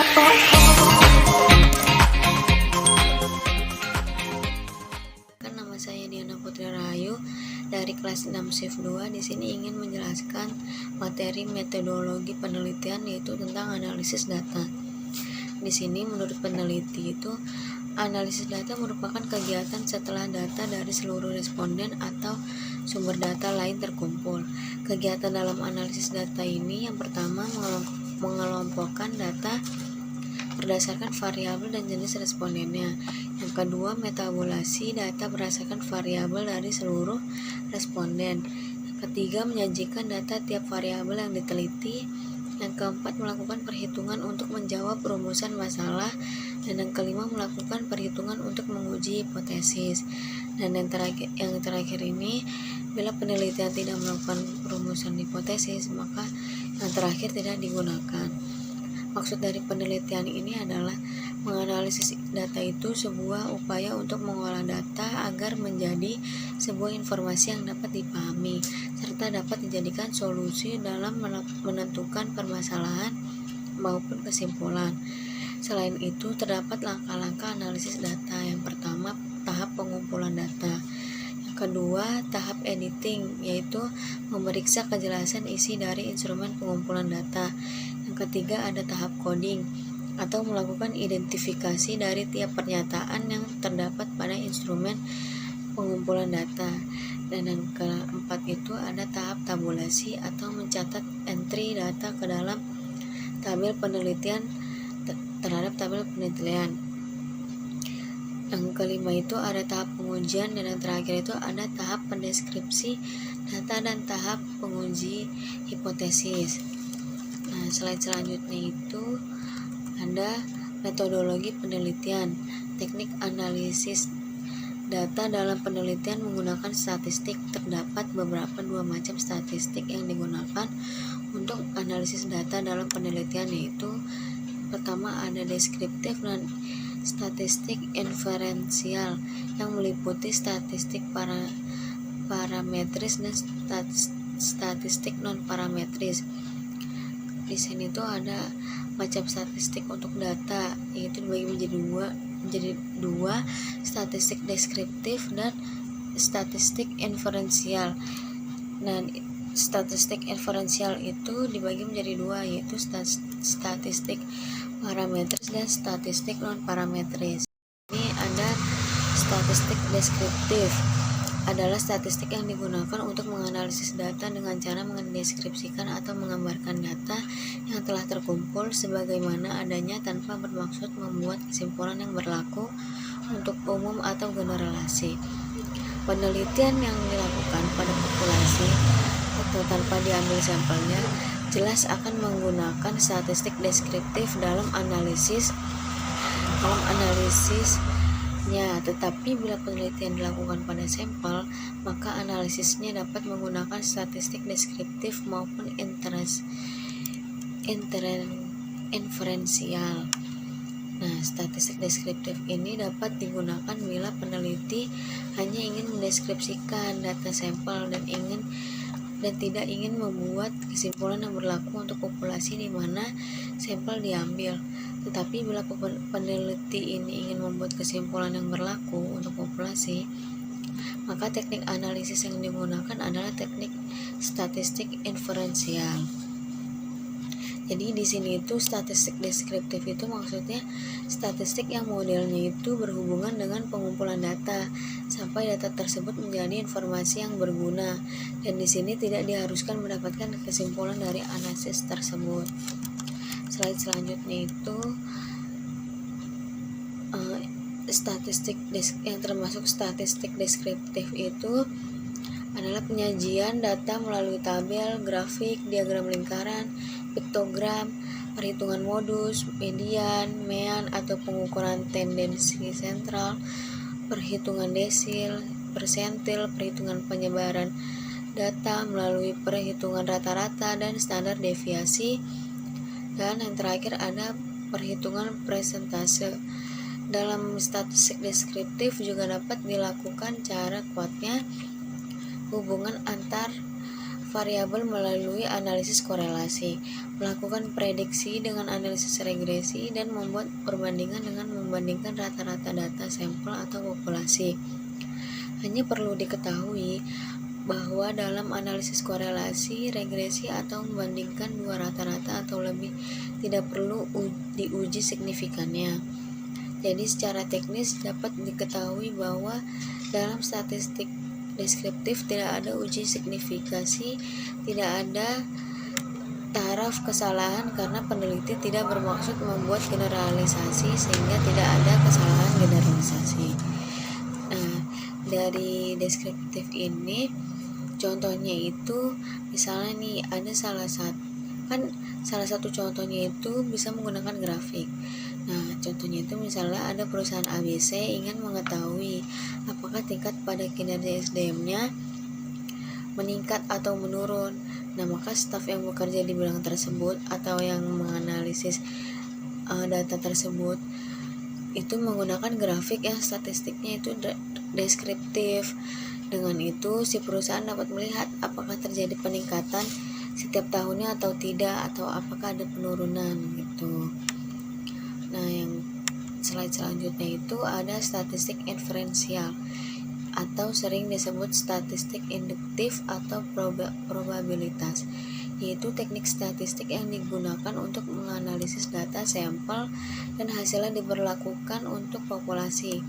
Nama saya Diana Putri Rahayu dari kelas 6 Shift 2. Di sini ingin menjelaskan materi metodologi penelitian, yaitu tentang analisis data. Di sini menurut peneliti itu analisis data merupakan kegiatan setelah data dari seluruh responden atau sumber data lain terkumpul. Kegiatan dalam analisis data ini yang pertama mengelompokkan data berdasarkan variabel dan jenis respondennya. Yang kedua, metabolasi data berdasarkan variabel dari seluruh responden. Yang ketiga, menyajikan data tiap variabel yang diteliti. Yang keempat, melakukan perhitungan untuk menjawab rumusan masalah. Dan yang kelima, melakukan perhitungan untuk menguji hipotesis. Dan yang terakhir ini, bila penelitian tidak melakukan rumusan hipotesis, maka yang terakhir tidak digunakan. Maksud dari penelitian ini adalah menganalisis data itu sebuah upaya untuk mengolah data agar menjadi sebuah informasi yang dapat dipahami serta dapat dijadikan solusi dalam menentukan permasalahan maupun kesimpulan. Selain itu, terdapat langkah-langkah analisis data. Yang pertama, tahap pengumpulan data. Yang kedua, tahap editing, yaitu memeriksa kejelasan isi dari instrumen pengumpulan data. Yang ketiga, ada tahap coding atau melakukan identifikasi dari tiap pernyataan yang terdapat pada instrumen pengumpulan data. Dan yang keempat itu ada tahap tabulasi atau mencatat entry data ke dalam tabel penelitian terhadap tabel penelitian. Yang kelima itu ada tahap pengujian, dan yang terakhir itu ada tahap pendeskripsi data dan tahap penguji hipotesis. Nah, slide selanjutnya itu ada metodologi penelitian. Teknik analisis data dalam penelitian menggunakan statistik. Terdapat dua macam statistik yang digunakan untuk analisis data dalam penelitian, yaitu pertama ada deskriptif dan statistik inferensial yang meliputi statistik parametris dan statistik non parametris. Di sini tuh ada macam statistik untuk data, yaitu dibagi menjadi dua, statistik deskriptif dan statistik inferensial. Dan statistik inferensial itu dibagi menjadi dua, yaitu statistik parametris dan statistik non parametris. Ini ada statistik deskriptif, adalah statistik yang digunakan untuk menganalisis data dengan cara mendeskripsikan atau menggambarkan data yang telah terkumpul sebagaimana adanya tanpa bermaksud membuat kesimpulan yang berlaku untuk umum atau generalisasi. Penelitian yang dilakukan pada populasi atau tanpa diambil sampelnya jelas akan menggunakan statistik deskriptif dalam analisisnya, tetapi bila penelitian dilakukan pada sampel, maka analisisnya dapat menggunakan statistik deskriptif maupun inferensial. Nah, statistik deskriptif ini dapat digunakan bila peneliti hanya ingin mendeskripsikan data sampel dan tidak ingin membuat kesimpulan yang berlaku untuk populasi di mana sampel diambil. Tetapi bila peneliti ini ingin membuat kesimpulan yang berlaku untuk populasi, maka teknik analisis yang digunakan adalah teknik statistik inferensial. Jadi di sini itu statistik deskriptif itu maksudnya statistik yang modelnya itu berhubungan dengan pengumpulan data sampai data tersebut menjadi informasi yang berguna, dan di sini tidak diharuskan mendapatkan kesimpulan dari analisis tersebut. Slide selanjutnya itu statistik yang termasuk statistik deskriptif itu adalah penyajian data melalui tabel, grafik, diagram lingkaran, piktogram, perhitungan modus, median, mean atau pengukuran tendensi sentral, perhitungan desil, persentil, perhitungan penyebaran data melalui perhitungan rata-rata dan standar deviasi, dan yang terakhir ada perhitungan persentase. Dalam statistik deskriptif juga dapat dilakukan cara kuatnya hubungan antar variabel melalui analisis korelasi, melakukan prediksi dengan analisis regresi, dan membuat perbandingan dengan membandingkan rata-rata data sampel atau populasi. Hanya perlu diketahui bahwa dalam analisis korelasi, regresi, atau membandingkan dua rata-rata atau lebih tidak perlu diuji signifikannya. Jadi secara teknis dapat diketahui bahwa dalam statistik deskriptif tidak ada uji signifikasi, tidak ada taraf kesalahan karena peneliti tidak bermaksud membuat generalisasi sehingga tidak ada kesalahan generalisasi. Nah, dari deskriptif ini contohnya itu misalnya nih ada salah satu contohnya itu bisa menggunakan grafik. Nah, contohnya itu misalnya ada perusahaan ABC ingin mengetahui apakah tingkat pada kinerja SDM-nya meningkat atau menurun. Nah, maka staf yang bekerja di bidang tersebut atau yang menganalisis data tersebut itu menggunakan grafik yang statistiknya itu deskriptif. Dengan itu, si perusahaan dapat melihat apakah terjadi peningkatan setiap tahunnya atau tidak, atau apakah ada penurunan gitu. Nah, yang slide selanjutnya itu ada statistik inferensial atau sering disebut statistik induktif atau probabilitas, yaitu teknik statistik yang digunakan untuk menganalisis data sampel dan hasilnya diberlakukan untuk populasi.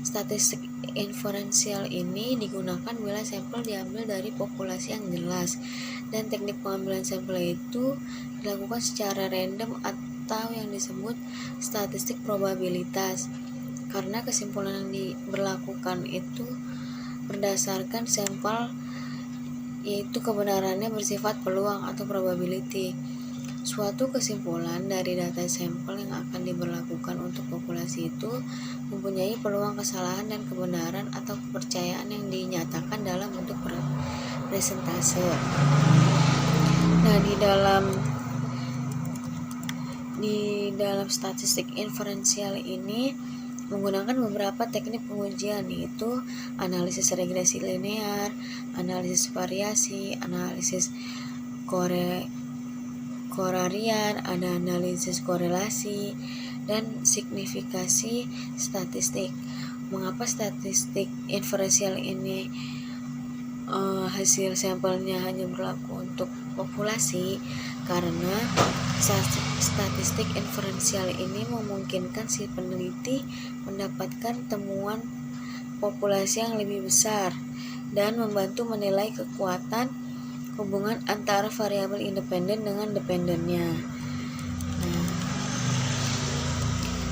Statistik inferensial ini digunakan bila sampel diambil dari populasi yang jelas, dan teknik pengambilan sampel itu dilakukan secara random atau yang disebut statistik probabilitas, karena kesimpulan yang diberlakukan itu berdasarkan sampel, yaitu kebenarannya bersifat peluang atau probability. Suatu kesimpulan dari data sampel yang akan diberlakukan untuk populasi itu mempunyai peluang kesalahan dan kebenaran atau kepercayaan yang dinyatakan dalam bentuk persentase. Nah, di dalam statistik inferensial ini menggunakan beberapa teknik pengujian, yaitu analisis regresi linear, analisis variasi, analisis korarian, ada analisis korelasi, dan signifikasi statistik. Mengapa statistik inferensial ini hasil sampelnya hanya berlaku untuk populasi? Karena statistik inferensial ini memungkinkan si peneliti mendapatkan temuan populasi yang lebih besar dan membantu menilai kekuatan hubungan antara variabel independen dengan dependennya. Nah,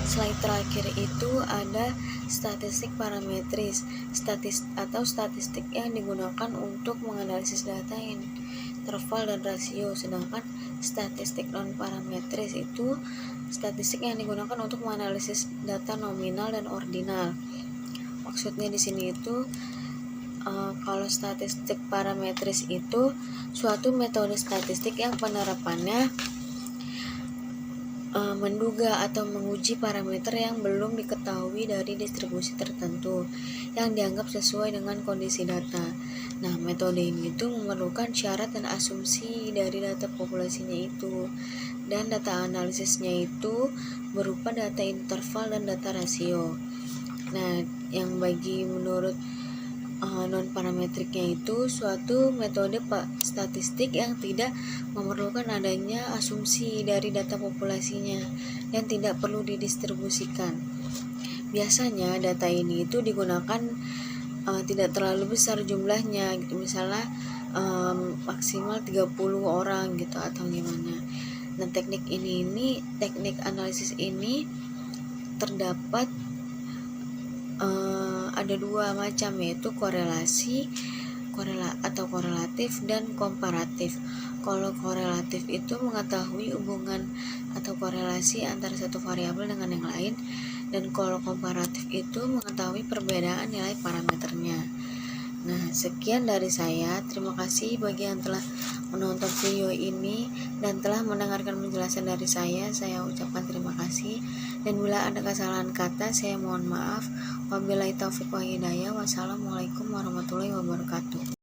slide terakhir itu ada statistik parametris, statistik yang digunakan untuk menganalisis data interval dan rasio, sedangkan statistik non parametris itu statistik yang digunakan untuk menganalisis data nominal dan ordinal. Maksudnya di sini itu kalau statistik parametris itu suatu metode statistik yang penerapannya menduga atau menguji parameter yang belum diketahui dari distribusi tertentu yang dianggap sesuai dengan kondisi data. Nah, metode ini itu memerlukan syarat dan asumsi dari data populasinya itu, dan data analisisnya itu berupa data interval dan data rasio. Nah, yang menurut non parametriknya itu suatu metode statistik yang tidak memerlukan adanya asumsi dari data populasinya dan tidak perlu didistribusikan. Biasanya data ini itu digunakan tidak terlalu besar jumlahnya gitu, misalnya maksimal 30 orang gitu atau gimana. Nah, teknik analisis ini terdapat ada dua macam, yaitu korelatif dan komparatif. Kalau korelatif itu mengetahui hubungan atau korelasi antara satu variabel dengan yang lain, dan kalau komparatif itu mengetahui perbedaan nilai parameternya. Nah, sekian dari saya. Terima kasih bagi yang telah menonton video ini dan telah mendengarkan penjelasan dari saya. Saya ucapkan terima kasih. Dan bila ada kesalahan kata, saya mohon maaf. Wabillahi taufiq wal hidayah. Wassalamualaikum warahmatullahi wabarakatuh.